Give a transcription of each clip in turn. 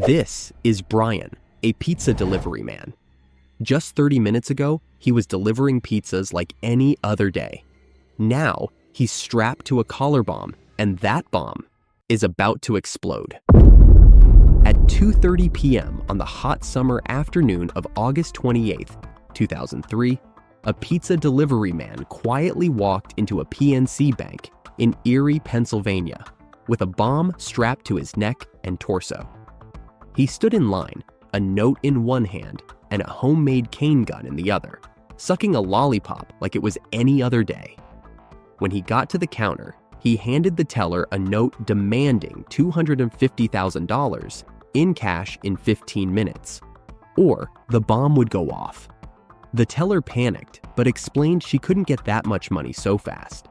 This is Brian, a pizza delivery man. Just 30 minutes ago, he was delivering pizzas like any other day. Now, he's strapped to a collar bomb, and that bomb is about to explode. At 2:30 p.m. on the hot summer afternoon of August 28, 2003, a pizza delivery man quietly walked into a PNC bank in Erie, Pennsylvania, with a bomb strapped to his neck and torso. He stood in line, a note in one hand and a homemade cane gun in the other, sucking a lollipop like it was any other day. When he got to the counter, he handed the teller a note demanding $250,000 in cash in 15 minutes, or the bomb would go off. The teller panicked, but explained she couldn't get that much money so fast.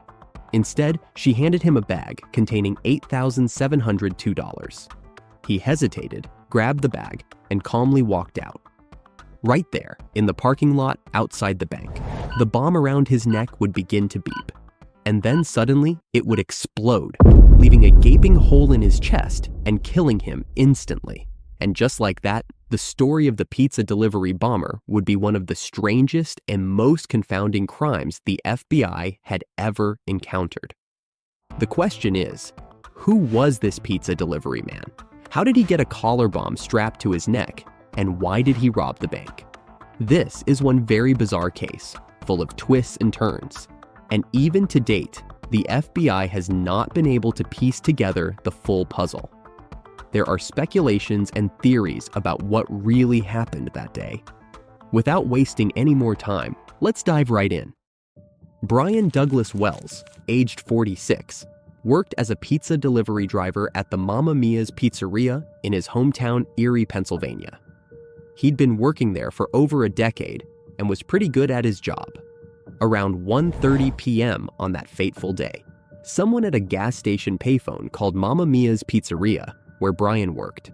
Instead, she handed him a bag containing $8,702. He hesitated, grabbed the bag, and calmly walked out. Right there, in the parking lot outside the bank, the bomb around his neck would begin to beep. And then suddenly, it would explode, leaving a gaping hole in his chest and killing him instantly. And just like that, the story of the pizza delivery bomber would be one of the strangest and most confounding crimes the FBI had ever encountered. The question is, who was this pizza delivery man? How did he get a collar bomb strapped to his neck? And why did he rob the bank? This is one very bizarre case, full of twists and turns. And even to date, the FBI has not been able to piece together the full puzzle. There are speculations and theories about what really happened that day. Without wasting any more time, let's dive right in. Brian Douglas Wells, aged 46, worked as a pizza delivery driver at the Mamma Mia's Pizzeria in his hometown Erie, Pennsylvania. He'd been working there for over a decade and was pretty good at his job. Around 1:30 p.m. on that fateful day, someone at a gas station payphone called Mamma Mia's Pizzeria, where Brian worked.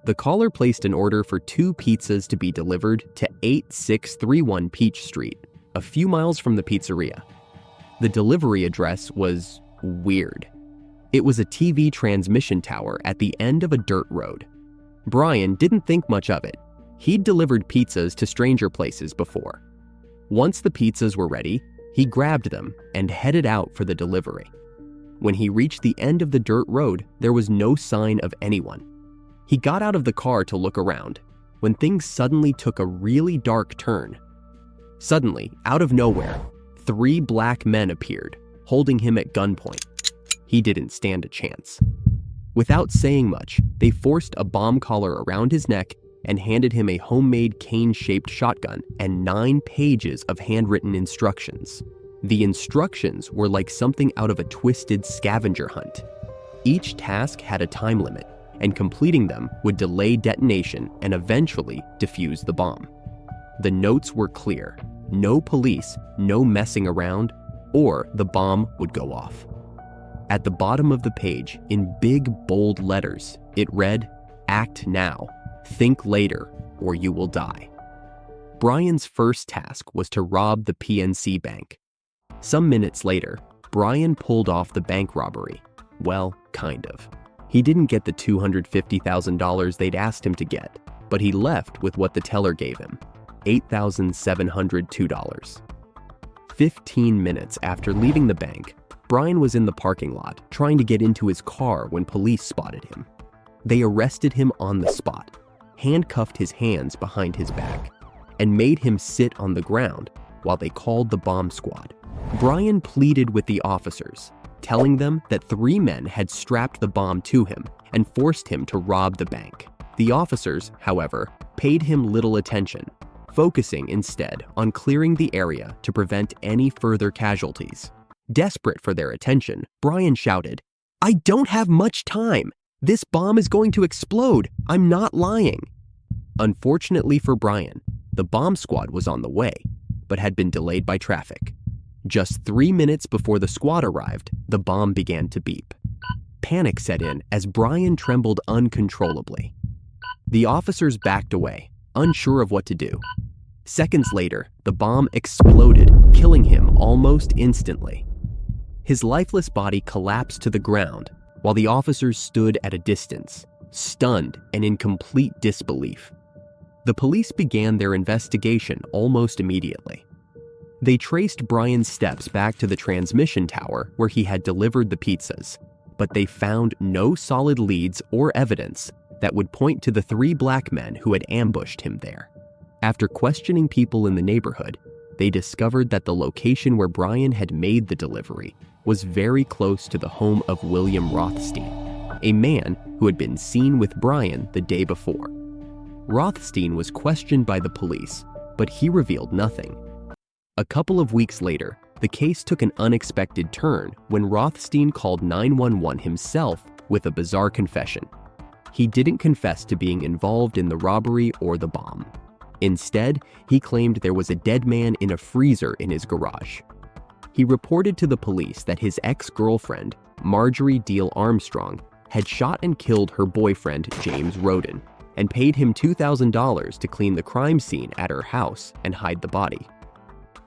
The caller placed an order for 2 pizzas to be delivered to 8631 Peach Street, a few miles from the pizzeria. The delivery address was weird. It was a TV transmission tower at the end of a dirt road. Brian didn't think much of it. He'd delivered pizzas to stranger places before. Once the pizzas were ready, he grabbed them and headed out for the delivery. When he reached the end of the dirt road, there was no sign of anyone. He got out of the car to look around, when things suddenly took a really dark turn. Suddenly, out of nowhere, 3 black men appeared, holding him at gunpoint. He didn't stand a chance. Without saying much, they forced a bomb collar around his neck and handed him a homemade cane-shaped shotgun and 9 pages of handwritten instructions. The instructions were like something out of a twisted scavenger hunt. Each task had a time limit, and completing them would delay detonation and eventually defuse the bomb. The notes were clear: no police, no messing around, or the bomb would go off. At the bottom of the page, in big, bold letters, it read, "Act now. Think later, or you will die." Brian's first task was to rob the PNC bank. Some minutes later, Brian pulled off the bank robbery. Well, kind of. He didn't get the $250,000 they'd asked him to get, but he left with what the teller gave him, $8,702. 15 minutes after leaving the bank, Brian was in the parking lot trying to get into his car when police spotted him. They arrested him on the spot, handcuffed his hands behind his back, and made him sit on the ground while they called the bomb squad. Brian pleaded with the officers, telling them that 3 men had strapped the bomb to him and forced him to rob the bank. The officers, however, paid him little attention, focusing instead on clearing the area to prevent any further casualties. Desperate for their attention, Brian shouted, "I don't have much time! This bomb is going to explode! I'm not lying!" Unfortunately for Brian, the bomb squad was on the way, but had been delayed by traffic. Just 3 minutes before the squad arrived, the bomb began to beep. Panic set in as Brian trembled uncontrollably. The officers backed away, unsure of what to do. Seconds later, the bomb exploded, killing him almost instantly. His lifeless body collapsed to the ground, while the officers stood at a distance, stunned and in complete disbelief. The police began their investigation almost immediately. They traced Brian's steps back to the transmission tower where he had delivered the pizzas, but they found no solid leads or evidence that would point to the 3 black men who had ambushed him there. After questioning people in the neighborhood, they discovered that the location where Brian had made the delivery was very close to the home of William Rothstein, a man who had been seen with Brian the day before. Rothstein was questioned by the police, but he revealed nothing. A couple of weeks later, the case took an unexpected turn when Rothstein called 911 himself with a bizarre confession. He didn't confess to being involved in the robbery or the bomb. Instead, he claimed there was a dead man in a freezer in his garage. He reported to the police that his ex-girlfriend, Marjorie Deal Armstrong, had shot and killed her boyfriend, James Roden, and paid him $2,000 to clean the crime scene at her house and hide the body.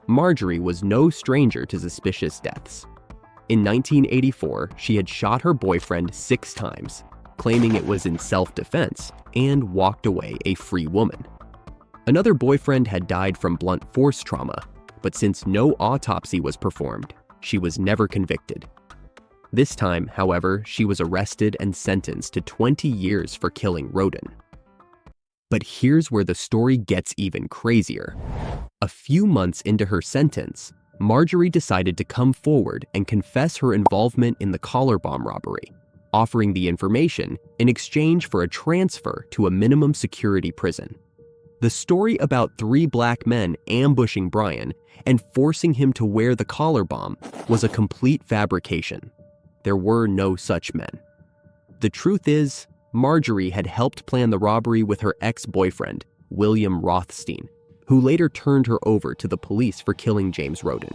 Marjorie was no stranger to suspicious deaths. In 1984, she had shot her boyfriend 6 times, claiming it was in self-defense, and walked away a free woman. Another boyfriend had died from blunt force trauma, but since no autopsy was performed, she was never convicted. This time, however, she was arrested and sentenced to 20 years for killing Roden. But here's where the story gets even crazier. A few months into her sentence, Marjorie decided to come forward and confess her involvement in the collar bomb robbery, offering the information in exchange for a transfer to a minimum security prison. The story about 3 black men ambushing Brian and forcing him to wear the collar bomb was a complete fabrication. There were no such men. The truth is, Marjorie had helped plan the robbery with her ex-boyfriend, William Rothstein, who later turned her over to the police for killing James Roden.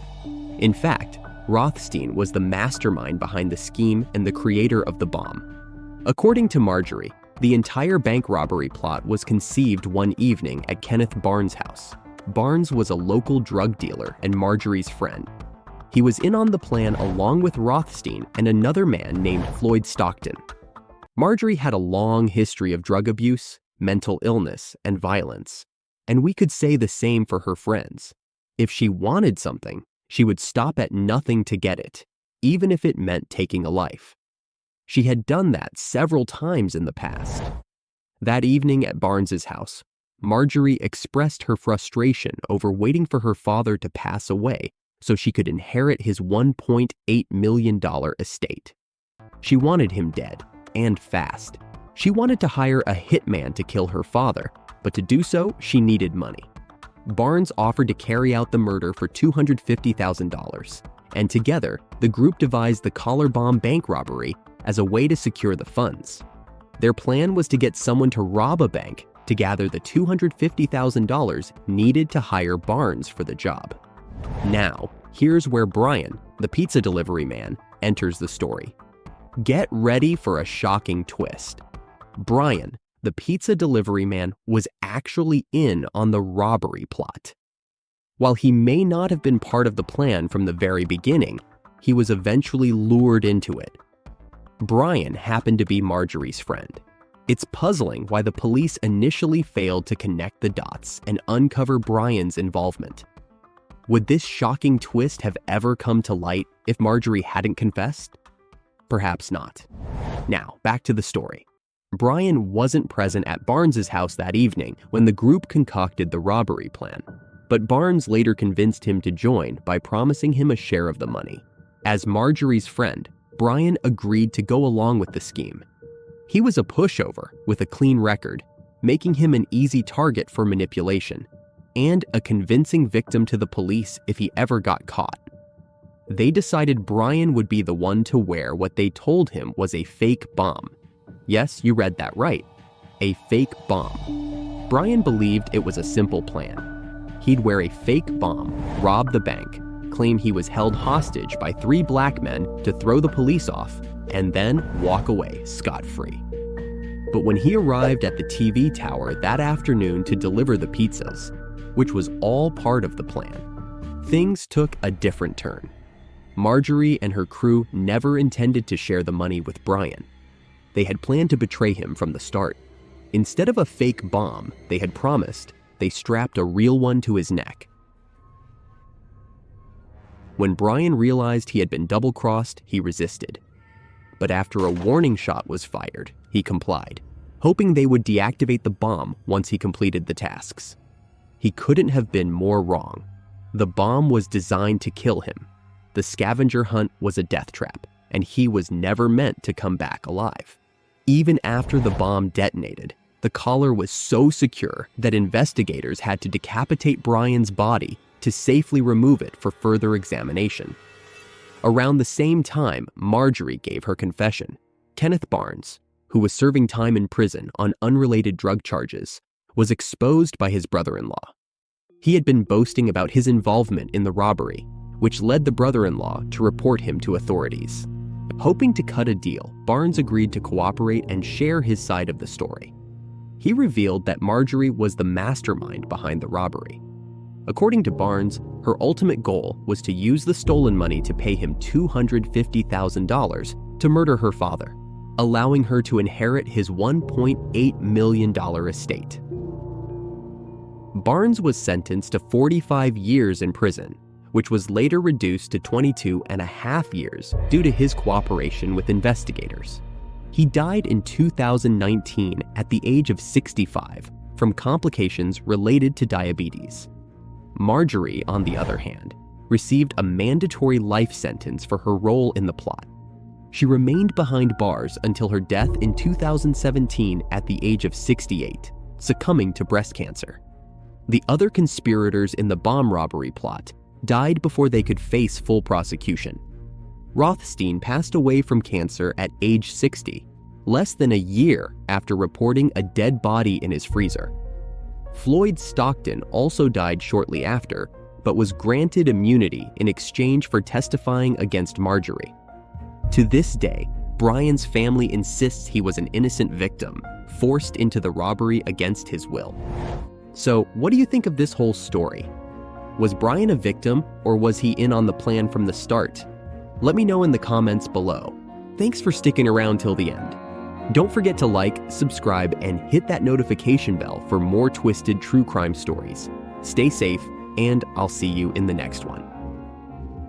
In fact, Rothstein was the mastermind behind the scheme and the creator of the bomb. According to Marjorie, the entire bank robbery plot was conceived one evening at Kenneth Barnes' house. Barnes was a local drug dealer and Marjorie's friend. He was in on the plan along with Rothstein and another man named Floyd Stockton. Marjorie had a long history of drug abuse, mental illness, and violence, and we could say the same for her friends. If she wanted something, she would stop at nothing to get it, even if it meant taking a life. She had done that several times in the past. That evening at Barnes's house, Marjorie expressed her frustration over waiting for her father to pass away so she could inherit his $1.8 million estate. She wanted him dead, and fast. She wanted to hire a hitman to kill her father, but to do so, she needed money. Barnes offered to carry out the murder for $250,000, and together, the group devised the collar bomb bank robbery as a way to secure the funds. Their plan was to get someone to rob a bank to gather the $250,000 needed to hire Barnes for the job. Now, here's where Brian, the pizza delivery man, enters the story. Get ready for a shocking twist. Brian, the pizza delivery man, was actually in on the robbery plot. While he may not have been part of the plan from the very beginning, he was eventually lured into it. Brian happened to be Marjorie's friend. It's puzzling why the police initially failed to connect the dots and uncover Brian's involvement. Would this shocking twist have ever come to light if Marjorie hadn't confessed? Perhaps not. Now, back to the story. Brian wasn't present at Barnes's house that evening when the group concocted the robbery plan, but Barnes later convinced him to join by promising him a share of the money. As Marjorie's friend, Brian agreed to go along with the scheme. He was a pushover with a clean record, making him an easy target for manipulation, and a convincing victim to the police if he ever got caught. They decided Brian would be the one to wear what they told him was a fake bomb. Yes, you read that right. A fake bomb. Brian believed it was a simple plan. He'd wear a fake bomb, rob the bank, claim he was held hostage by 3 black men to throw the police off, and then walk away scot-free. But when he arrived at the TV tower that afternoon to deliver the pizzas, which was all part of the plan, things took a different turn. Marjorie and her crew never intended to share the money with Brian. they had planned to betray him from the start. Instead of a fake bomb they had promised, they strapped a real one to his neck. When Brian realized he had been double-crossed, he resisted. But after a warning shot was fired, he complied, hoping they would deactivate the bomb once he completed the tasks. He couldn't have been more wrong. The bomb was designed to kill him. The scavenger hunt was a death trap, and he was never meant to come back alive. Even after the bomb detonated, the collar was so secure that investigators had to decapitate Brian's body to safely remove it for further examination. Around the same time Marjorie gave her confession, Kenneth Barnes, who was serving time in prison on unrelated drug charges, was exposed by his brother-in-law. He had been boasting about his involvement in the robbery, which led the brother-in-law to report him to authorities. Hoping to cut a deal, Barnes agreed to cooperate and share his side of the story. He revealed that Marjorie was the mastermind behind the robbery. According to Barnes, her ultimate goal was to use the stolen money to pay him $250,000 to murder her father, allowing her to inherit his $1.8 million estate. Barnes was sentenced to 45 years in prison, which was later reduced to 22.5 years due to his cooperation with investigators. He died in 2019 at the age of 65 from complications related to diabetes. Marjorie, on the other hand, received a mandatory life sentence for her role in the plot. She remained behind bars until her death in 2017 at the age of 68, succumbing to breast cancer. The other conspirators in the bomb robbery plot died before they could face full prosecution. Rothstein passed away from cancer at age 60, less than a year after reporting a dead body in his freezer. Floyd Stockton also died shortly after, but was granted immunity in exchange for testifying against Marjorie. To this day, Brian's family insists he was an innocent victim, forced into the robbery against his will. So, what do you think of this whole story? Was Brian a victim, or was he in on the plan from the start? Let me know in the comments below. Thanks for sticking around till the end. Don't forget to like, subscribe, and hit that notification bell for more twisted true crime stories. Stay safe, and I'll see you in the next one.